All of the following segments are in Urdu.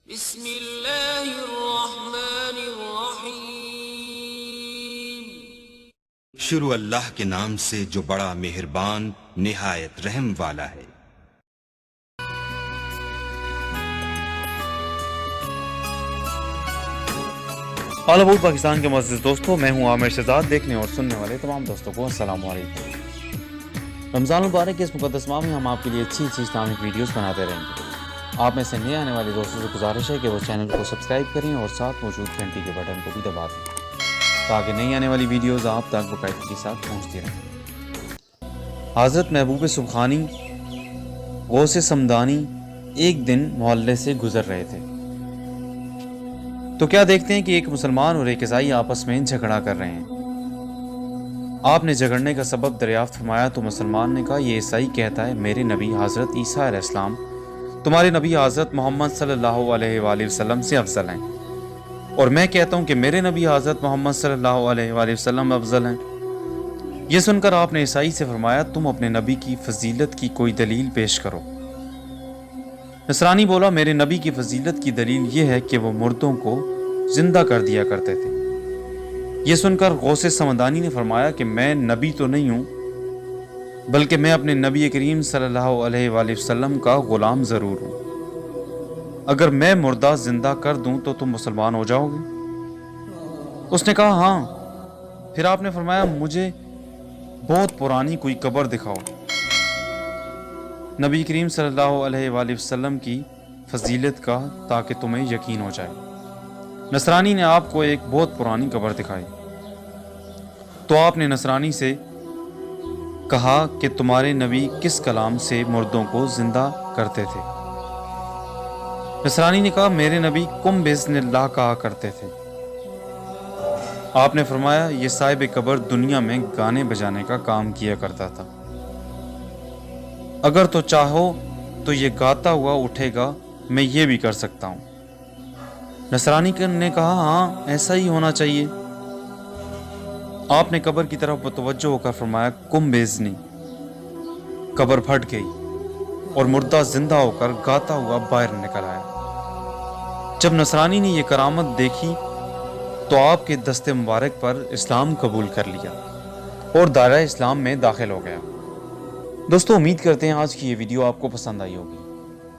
بسم اللہ الرحمن الرحیم۔ شروع اللہ کے نام سے جو بڑا مہربان نہایت رحم والا ہے۔ آل اباؤٹ پاکستان کے معزز دوستوں، میں ہوں عامر شہزاد۔ دیکھنے اور سننے والے تمام دوستوں کو السلام علیکم۔ رمضان المبارک کے اس مقدس ماہ میں ہم آپ کے لیے اچھی اسلامک ویڈیوز بناتے رہیں گے۔ آپ میں سے نئے آنے والے دوستوں سے گزارش ہے کہ وہ چینل کو سبسکرائب کریں اور ساتھ موجود گھنٹی کے بٹن کو بھی دبا دیں تاکہ نئی آنے والی ویڈیوز آپ تک باقاعدگی کے ساتھ پہنچتی رہیں۔ حضرت محبوب سبحانی غوث سمدانی ایک دن محلے سے گزر رہے تھے تو کیا دیکھتے ہیں کہ ایک مسلمان اور ایک عیسائی آپس میں جھگڑا کر رہے ہیں۔ آپ نے جھگڑنے کا سبب دریافت فرمایا تو مسلمان نے کہا، یہ عیسائی کہتا ہے میرے نبی حضرت عیسیٰ علیہ السلام تمہارے نبی حضرت محمد صلی اللہ علیہ وآلہ وسلم سے افضل ہیں، اور میں کہتا ہوں کہ میرے نبی حضرت محمد صلی اللہ علیہ وآلہ وسلم افضل ہیں۔ یہ سن کر آپ نے عیسائی سے فرمایا، تم اپنے نبی کی فضیلت کی کوئی دلیل پیش کرو۔ نصرانی بولا، میرے نبی کی فضیلت کی دلیل یہ ہے کہ وہ مردوں کو زندہ کر دیا کرتے تھے۔ یہ سن کر غوث سمدانی نے فرمایا کہ میں نبی تو نہیں ہوں، بلکہ میں اپنے نبی کریم صلی اللہ علیہ وآلہ وسلم کا غلام ضرور ہوں۔ اگر میں مردہ زندہ کر دوں تو تم مسلمان ہو جاؤ گے؟ اس نے کہا ہاں۔ پھر آپ نے فرمایا، مجھے بہت پرانی کوئی قبر دکھاؤ۔ نبی کریم صلی اللہ علیہ وآلہ وسلم کی فضیلت کا تاکہ تمہیں یقین ہو جائے۔ نصرانی نے آپ کو ایک بہت پرانی قبر دکھائی تو آپ نے نصرانی سے کہا کہ تمہارے نبی کس کلام سے مردوں کو زندہ کرتے تھے؟ نصرانی نے کہا، میرے نبی قم بإذن اللہ کہا کرتے تھے۔ آپ نے فرمایا، یہ صاحب قبر دنیا میں گانے بجانے کا کام کیا کرتا تھا، اگر تو چاہو تو یہ گاتا ہوا اٹھے گا، میں یہ بھی کر سکتا ہوں۔ نصرانی نے کہا ہاں، ایسا ہی ہونا چاہیے۔ آپ نے قبر کی طرف متوجہ ہو کر فرمایا، قم بإذنی۔ قبر پھٹ گئی اور مردہ زندہ ہو کر گاتا ہوا باہر نکل آیا۔ جب نصرانی نے یہ کرامت دیکھی تو آپ کے دست مبارک پر اسلام قبول کر لیا اور دائرہ اسلام میں داخل ہو گیا۔ دوستو، امید کرتے ہیں آج کی یہ ویڈیو آپ کو پسند آئی ہوگی۔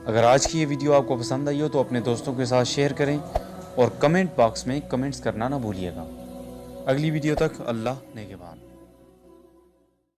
اگر آج کی یہ ویڈیو آپ کو پسند آئی ہو تو اپنے دوستوں کے ساتھ شیئر کریں اور کمنٹ باکس میں کمنٹس کرنا نہ بھولیے گا۔ اگلی ویڈیو تک اللہ نگہبان۔